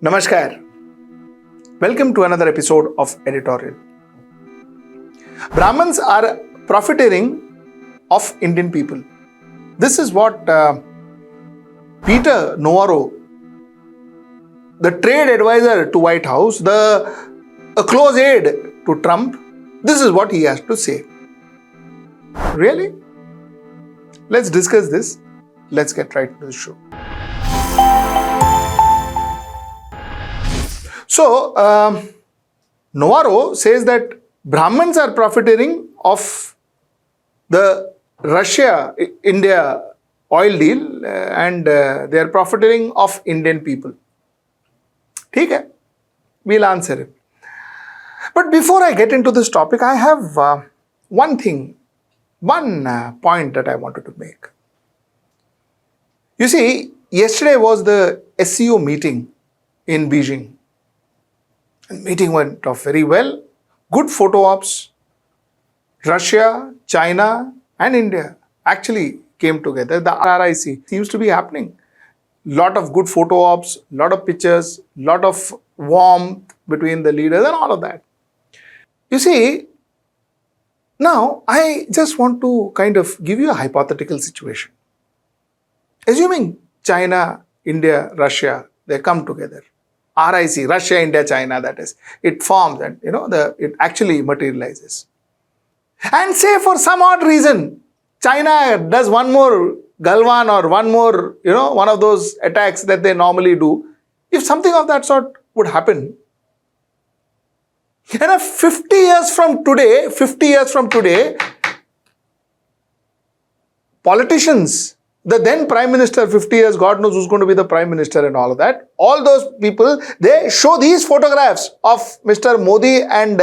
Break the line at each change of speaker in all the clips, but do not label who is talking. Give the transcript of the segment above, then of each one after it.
Namaskar. Welcome to another episode of Editorial. Brahmins are profiteering of Indian people. This is what Peter Navarro, the trade advisor to White House, a close aide to Trump, this is what he has to say. Really? Let's discuss this. Let's get right to the show. So, Navarro says that Brahmins are profiteering of the Russia-India oil deal and they are profiteering of Indian people. Okay, we'll answer it. But before I get into this topic, I have one point that I wanted to make. You see, yesterday was the SCO meeting in Beijing. The meeting went off very well. Good photo ops. Russia, China and India actually came together. The RIC seems to be happening. Lot of good photo ops, lot of pictures, lot of warmth between the leaders and all of that. You see, now I just want to kind of give you a hypothetical situation. Assuming China, India, Russia, they come together. RIC, Russia, India, China, that is. It forms and, it actually materializes. And say for some odd reason, China does one more Galwan or one more, one of those attacks that they normally do. If something of that sort would happen, and 50 years from today, politicians, the then Prime Minister, 50 years, God knows who's going to be the Prime Minister and all of that. All those people, they show these photographs of Mr. Modi and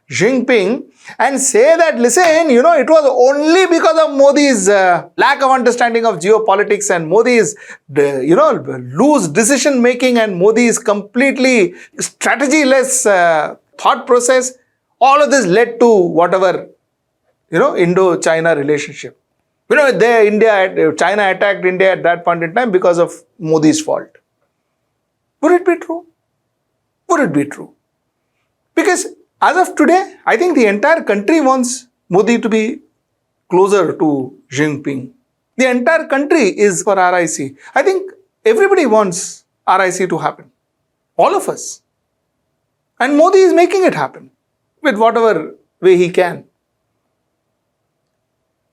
Xi Jinping and say that, listen, it was only because of Modi's lack of understanding of geopolitics and Modi's, loose decision making and Modi's completely strategy-less thought process. All of this led to whatever, Indo-China relationship. China attacked India at that point in time because of Modi's fault. Would it be true? Would it be true? Because as of today, I think the entire country wants Modi to be closer to Xi Jinping. The entire country is for RIC. I think everybody wants RIC to happen. All of us. And Modi is making it happen with whatever way he can.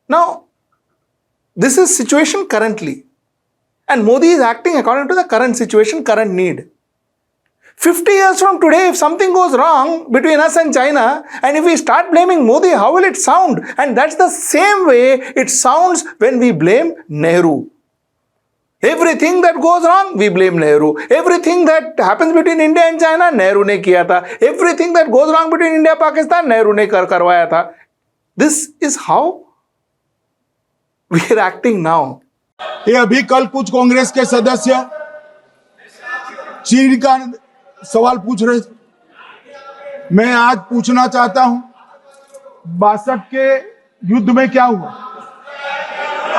Now, this is situation currently. And Modi is acting according to the current situation, current need. 50 years from today, if something goes wrong between us and China, and if we start blaming Modi, how will it sound? And that's the same way it sounds when we blame Nehru. Everything that goes wrong, we blame Nehru. Everything that happens between India and China, Nehru ne kiya tha. Everything that goes wrong between India and Pakistan, Nehru ne karwaya tha. This is how we are acting now.
ये अभी कल कुछ कांग्रेस के सदस्य चीन का सवाल पूछ रहे थे। मैं आज पूछना चाहता हूं 62 के युद्ध में क्या हुआ?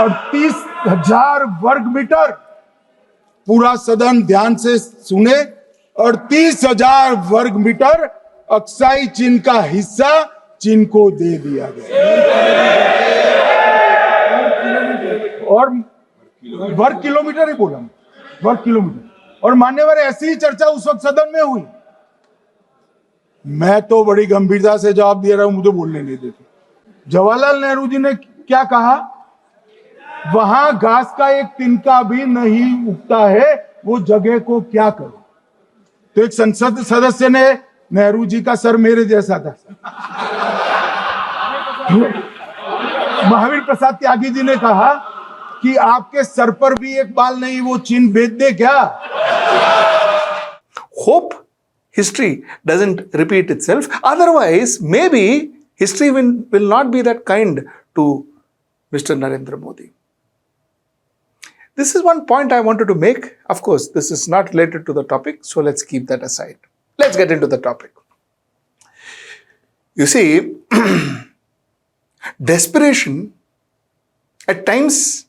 38,000 वर्ग मीटर, पूरा सदन ध्यान से सुने, 38,000 वर्ग मीटर अक्साई चीन का हिस्सा चीन को दे दिया गया। और वर्ग किलोमीटर ही बोला, वर्ग किलोमीटर। और मान्यवर ऐसी ही चर्चा उस वक्त सदन में हुई। मैं तो बड़ी गंभीरता से जवाब दे रहा हूं, मुझे बोलने नहीं देते। जवाहरलाल नेहरू जी ने क्या कहा? वहां घास का एक तिनका भी नहीं उगता है, वो जगह को क्या करो? तो एक संसद सदस्य ने, नेहरू जी का सर मेरे जैसा था, महावीर प्रसाद त्यागी जी ने कहा कि आपके सर पर भी एक बाल नहीं, वो चीन बेच दे क्या?
Hope history doesn't repeat itself. Otherwise, maybe history will not be that kind to Mr. Narendra Modi. This is one point I wanted to make. Of course, this is not related to the topic, so let's keep that aside. Let's get into the topic. You see, desperation at times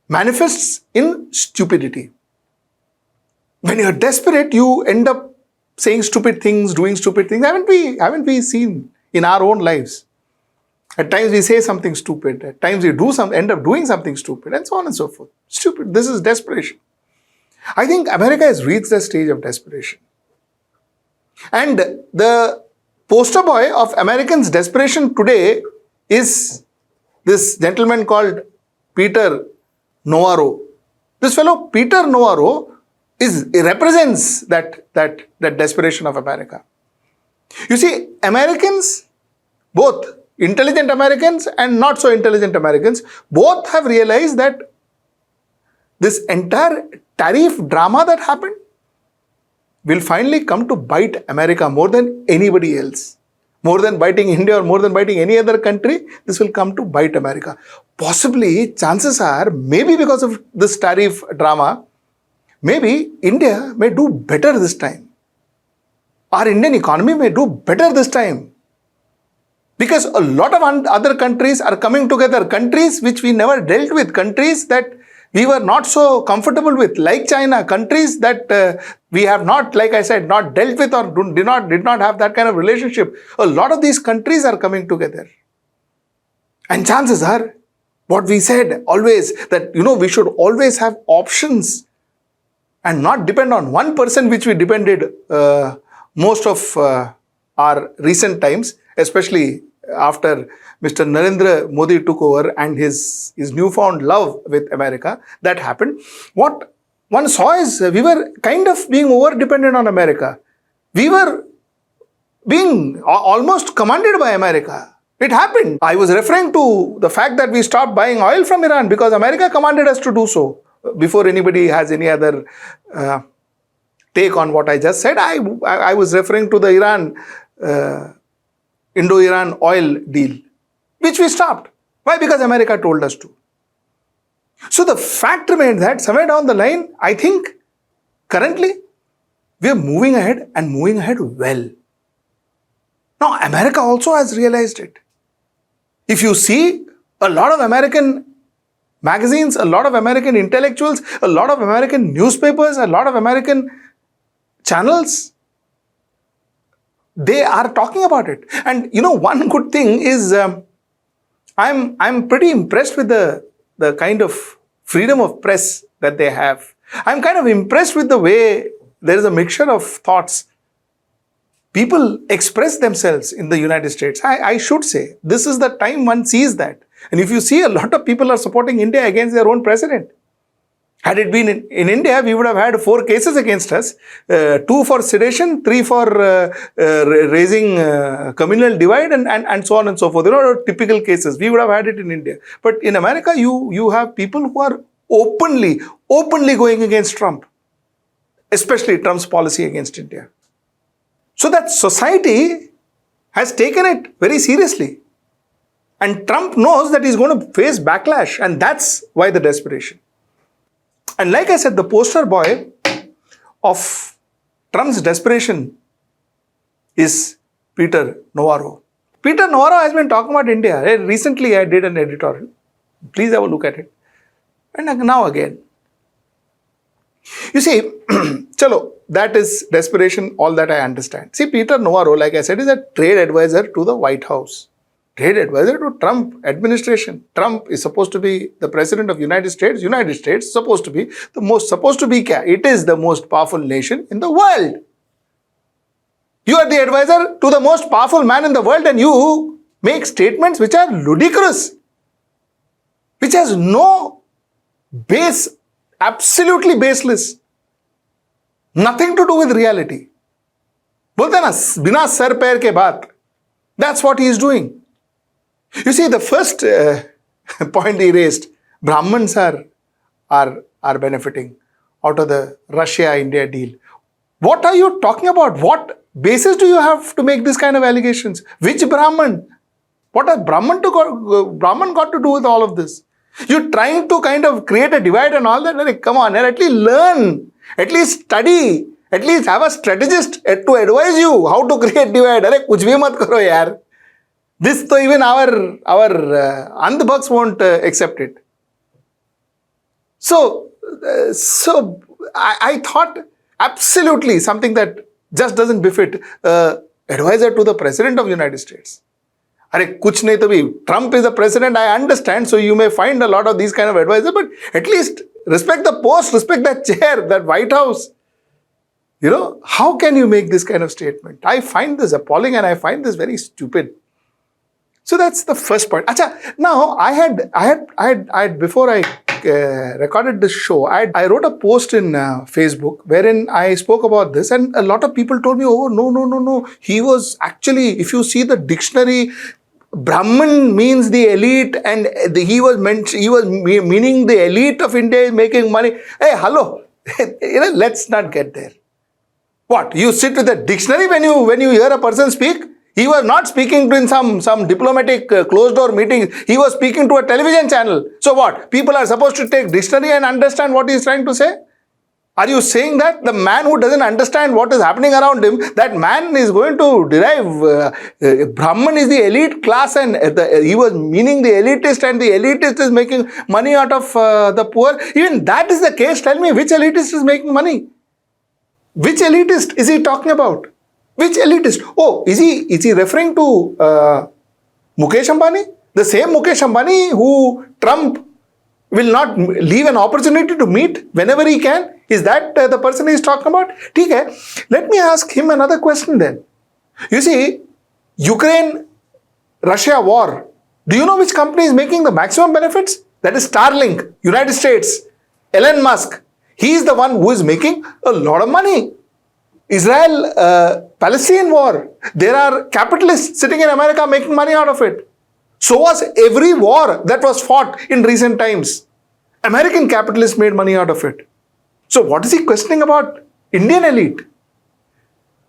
manifests in stupidity. When you're desperate, you end up saying stupid things, doing stupid things. Haven't we seen in our own lives? At times we say something stupid. At times we end up doing something stupid, and so on and so forth. Stupid. This is desperation. I think America has reached the stage of desperation. And the poster boy of Americans' desperation today is this gentleman called Peter Navarro. This fellow, Peter Navarro, represents that desperation of America. You see, Americans, both intelligent Americans and not so intelligent Americans, both have realized that this entire tariff drama that happened will finally come to bite America more than anybody else. More than biting India or more than biting any other country, this will come to bite America. Possibly, chances are, maybe because of this tariff drama, maybe India may do better this time. Our Indian economy may do better this time. Because a lot of other countries are coming together. Countries which we never dealt with. Countries that we were not so comfortable with, like China. Countries that we have not, like I said, not dealt with or did not have that kind of relationship. A lot of these countries are coming together. And chances are, what we said always, that we should always have options and not depend on one person, which we depended most of our recent times, especially after Mr. Narendra Modi took over and his newfound love with America. That happened. What one saw is we were kind of being over-dependent on America. We were being almost commanded by America. It happened. I was referring to the fact that we stopped buying oil from Iran because America commanded us to do so. Before anybody has any other take on what I just said, I was referring to the Indo-Iran oil deal, which we stopped. Why? Because America told us to. So the fact remains that somewhere down the line, I think currently we are moving ahead and moving ahead well. Now, America also has realized it. If you see a lot of American magazines, a lot of American intellectuals, a lot of American newspapers, a lot of American channels, they are talking about it. And one good thing is I'm pretty impressed with the kind of freedom of press that they have. I'm kind of impressed with the way there is a mixture of thoughts. People express themselves in the United States. I should say, this is the time one sees that. And if you see, a lot of people are supporting India against their own president. Had it been in India, we would have had 4 cases against us, 2 for sedition, 3 for raising communal divide, and so on and so forth. Typical cases. We would have had it in India. But in America, you have people who are openly going against Trump, especially Trump's policy against India. So that society has taken it very seriously. And Trump knows that he's going to face backlash, and that's why the desperation. And like I said, the poster boy of Trump's desperation is Peter Navarro. Peter Navarro has been talking about India. Recently, I did an editorial. Please have a look at it. And now again. You see, chalo, that is desperation, all that I understand. See, Peter Navarro, like I said, is a trade advisor to the White House. Trade advisor to Trump administration. Trump is supposed to be the president of United States. United States is supposed to be it is the most powerful nation in the world. You are the advisor to the most powerful man in the world, and you make statements which are ludicrous, which has no base, absolutely baseless, nothing to do with reality. बोलते ना बिना sir पैर के बात. That's what he is doing. You see, the first point he raised, Brahmins are benefiting out of the Russia-India deal. What are you talking about? What basis do you have to make this kind of allegations? Which Brahman? What has Brahman got to do with all of this? You're trying to kind of create a divide and all that. Like, come on, at least learn, at least study, at least have a strategist to advise you how to create divide. Arey, kuch bhi mat karo yaar. This, so even our andhbhaks won't accept it. So I thought, absolutely something that just doesn't befit advisor to the President of the United States. Are kuch nahi to bhi. Trump is the president, I understand, so you may find a lot of these kind of advisors, but at least respect the post, respect that chair, that White House. How can you make this kind of statement? I find this appalling and I find this very stupid. So that's the first point. Acha, now I had before I recorded this show, I wrote a post in Facebook wherein I spoke about this, and a lot of people told me, oh, no. He was actually, if you see the dictionary, Brahmin means the elite, and he was meaning the elite of India is making money. Hey, hello, let's not get there. What, you sit with a dictionary when you hear a person speak? He was not speaking in some diplomatic closed door meeting. He was speaking to a television channel. So what? People are supposed to take dictionary and understand what he is trying to say? Are you saying that the man who doesn't understand what is happening around him, that man is going to derive Brahman is the elite class, and he was meaning the elitist, and the elitist is making money out of the poor? Even that is the case. Tell me, which elitist is making money? Which elitist is he talking about? Which elitist? Oh, is he referring to Mukesh Ambani? The same Mukesh Ambani who Trump will not leave an opportunity to meet whenever he can? Is that the person he is talking about? ठीक है. Let me ask him another question then. You see, Ukraine-Russia war. Do you know which company is making the maximum benefits? That is Starlink, United States, Elon Musk. He is the one who is making a lot of money. Israel-Palestine war. There are capitalists sitting in America making money out of it. So was every war that was fought in recent times. American capitalists made money out of it. So what is he questioning about Indian elite?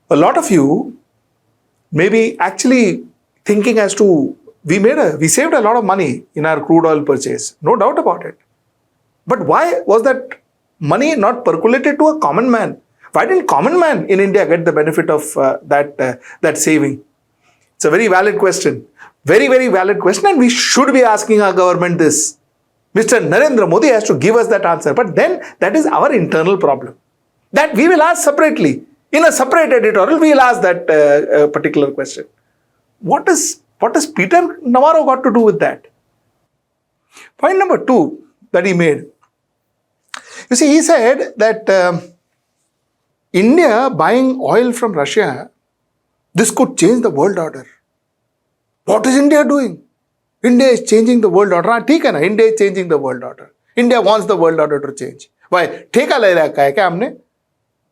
A lot of you may be actually thinking as to, we saved a lot of money in our crude oil purchase. No doubt about it. But why was that money not percolated to a common man? Why didn't common man in India get the benefit of that saving? It's a very valid question. Very, very valid question, and we should be asking our government this. Mr. Narendra Modi has to give us that answer. But then that is our internal problem. That we will ask separately. In a separate editorial, we will ask that particular question. What does Peter Navarro got to do with that? Point number 2 that he made. You see, he said that India buying oil from Russia, this could change the world order. What is India doing? India is changing the world order. India is changing the world order. India wants the world order to change. Why? Theka le rakha hai kya humne?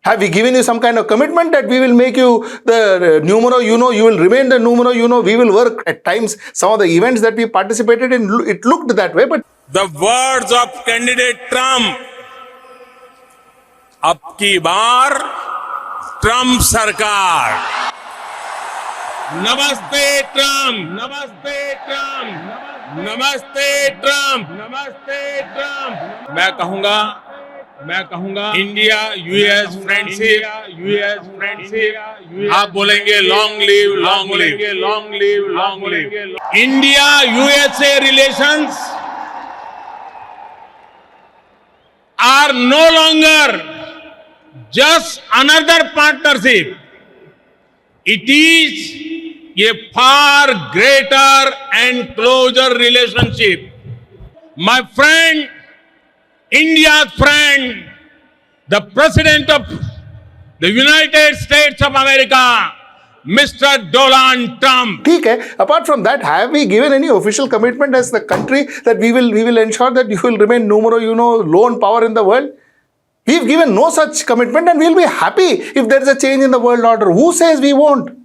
Have we given you some kind of commitment that we will make you the numero uno, you will remain the numero uno, we will work? At times, some of the events that we participated in, it looked that way, but
the words of candidate Trump, अब की बार Trump सरकार. नमस्ते Trump, नमस्ते Trump, नमस्ते Trump, नमस्ते Trump. मैं कहूंगा India US friendship, आप बोलेंगे long live, long live, long live, long live. India USA relations are no longer just another partnership. It is a far greater and closer relationship. My friend, India's friend, the President of the United States of America, Mr. Donald Trump.
Okay. Apart from that, have we given any official commitment as the country that we will ensure that you will remain numero uno, lone power in the world? We've given no such commitment, and we'll be happy if there is a change in the world order. Who says we won't?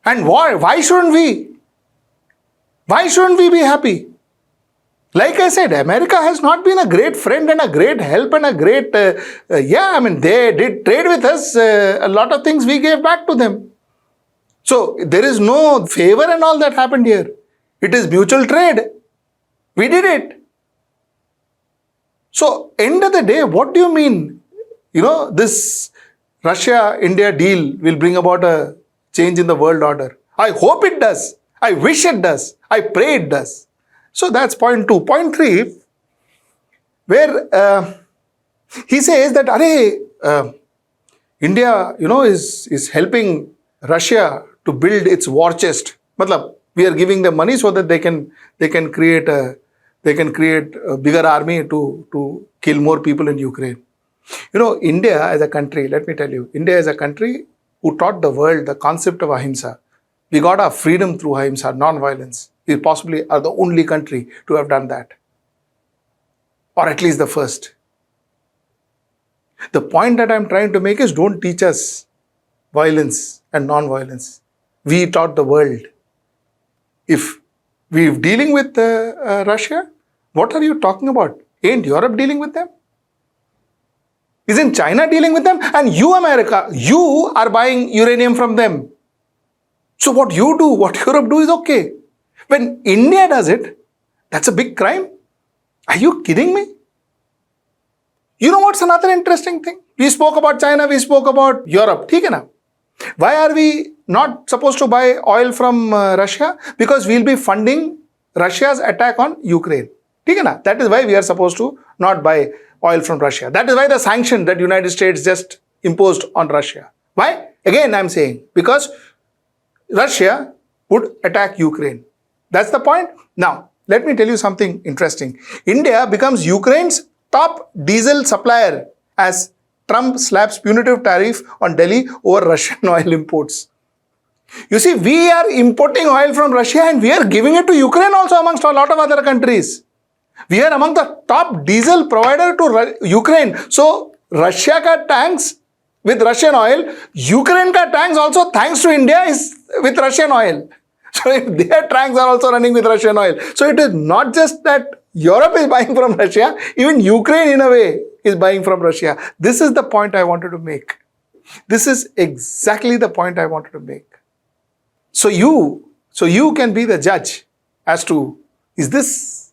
And why shouldn't we? Why shouldn't we be happy? Like I said, America has not been a great friend and a great help and a great, they did trade with us. A lot of things we gave back to them. So there is no favor and all that happened here. It is mutual trade. We did it. So end of the day, what do you mean? This Russia-India deal will bring about a change in the world order. I hope it does. I wish it does. I pray it does. So that's point 2. Point 3, where he says that, India, is helping Russia to build its war chest. Matlab, we are giving them money so that they can create a bigger army to kill more people in Ukraine. India as a country, let me tell you, India is a country who taught the world the concept of ahimsa. We got our freedom through ahimsa, non-violence. We possibly are the only country to have done that. Or at least the first. The point that I'm trying to make is, don't teach us violence and non-violence. We taught the world. If we're dealing with Russia, what are you talking about? Ain't Europe dealing with them? Isn't China dealing with them? And you, America, you are buying uranium from them. So what you do, what Europe do is okay. When India does it, that's a big crime. Are you kidding me? You know what's another interesting thing? We spoke about China, we spoke about Europe. ठीक है ना? Why are we not supposed to buy oil from Russia? Because we'll be funding Russia's attack on Ukraine. ठीक है ना? That is why we are supposed to not buy oil from Russia. That is why the sanction that United States just imposed on Russia. Why? Again, I'm saying, because Russia would attack Ukraine. That's the point. Now, let me tell you something interesting. India becomes Ukraine's top diesel supplier as Trump slaps punitive tariff on Delhi over Russian oil imports. You see, we are importing oil from Russia and we are giving it to Ukraine also amongst a lot of other countries. We are among the top diesel provider to Ukraine. So, Russia ka tanks with Russian oil, Ukraine ka tanks also, thanks to India, is with Russian oil. So, if their tanks are also running with Russian oil. So, it is not just that Europe is buying from Russia, even Ukraine in a way is buying from Russia. This is the point I wanted to make. This is exactly the point I wanted to make. So you can be the judge as to, is this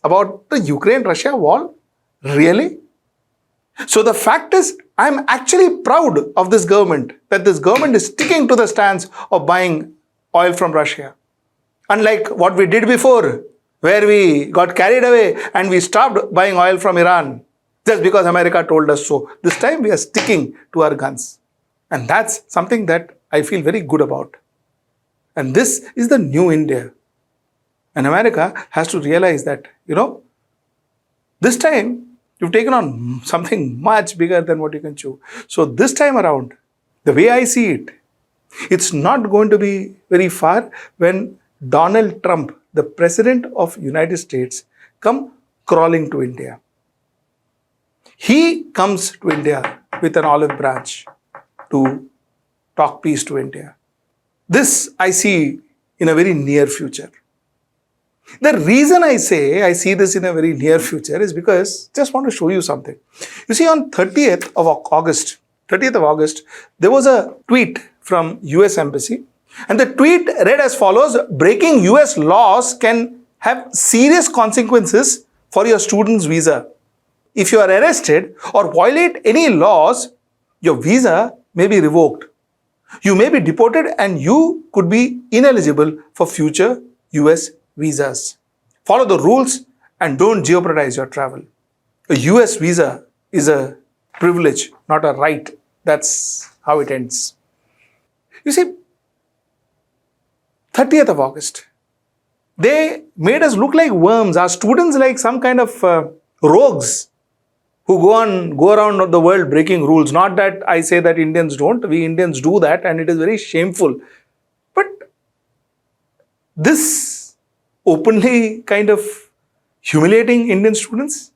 about the Ukraine-Russia war? Really? So the fact is, I'm actually proud of this government, that this government is sticking to the stance of buying oil from Russia. Unlike what we did before, where we got carried away and we stopped buying oil from Iran just because America told us so. This time we are sticking to our guns. And that's something that I feel very good about. And this is the new India. And America has to realize that, this time you've taken on something much bigger than what you can chew. So this time around, the way I see it, it's not going to be very far when Donald Trump, the President of United States, come crawling to India. He comes to India with an olive branch to talk peace to India. This I see in a very near future. The reason I say I see this in a very near future is because I just want to show you something. You see, on 30th of August, there was a tweet from US Embassy. And the tweet read as follows: breaking US laws can have serious consequences for your student's visa. If you are arrested or violate any laws, your visa may be revoked. You may be deported and you could be ineligible for future US visas. Follow the rules and don't jeopardize your travel. A US visa is a privilege, not a right. That's how it ends. You see, 30th of August, they made us look like worms, our students like some kind of rogues who go around the world breaking rules. Not that I say that Indians don't, we Indians do that and it is very shameful. But this openly kind of humiliating Indian students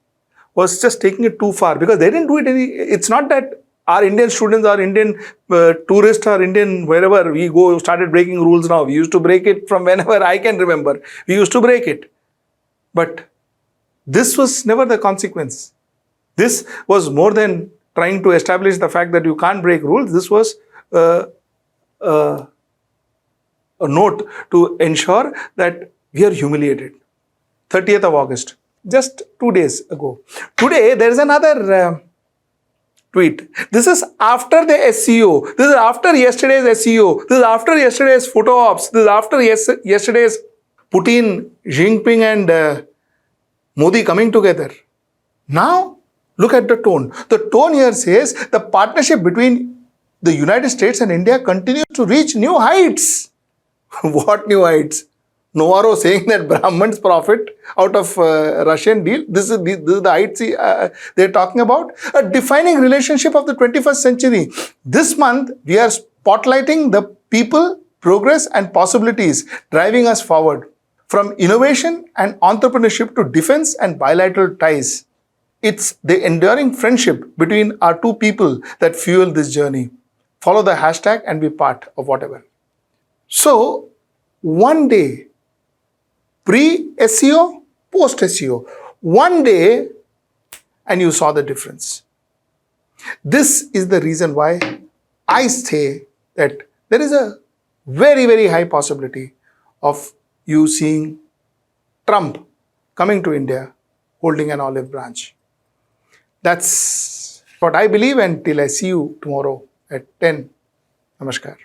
was just taking it too far, because they didn't do it it's not that our Indian students, our Indian tourists, or Indian wherever we go started breaking rules now. We used to break it from whenever I can remember. We used to break it. But this was never the consequence. This was more than trying to establish the fact that you can't break rules. This was a note to ensure that we are humiliated. 30th of August, just 2 days ago. Today, there is another tweet. This is after the SCO. This is after yesterday's SCO. This is after yesterday's photo ops. This is after yesterday's Putin, Xi Jinping and Modi coming together. Now, Look at the tone. The tone here says the partnership between the United States and India continues to reach new heights. What new heights? Navarro saying that Brahmins profit out of Russian deal. This is the heights they're talking about. A defining relationship of the 21st century. This month, we are spotlighting the people, progress and possibilities driving us forward. From innovation and entrepreneurship to defense and bilateral ties. It's the enduring friendship between our two people that fuel this journey. Follow the hashtag and be part of whatever. So, one day, pre-SEO, post-SEO, one day, and you saw the difference. This is the reason why I say that there is a very, very high possibility of you seeing Trump coming to India holding an olive branch. That's what I believe, and till I see you tomorrow at 10. Namaskar.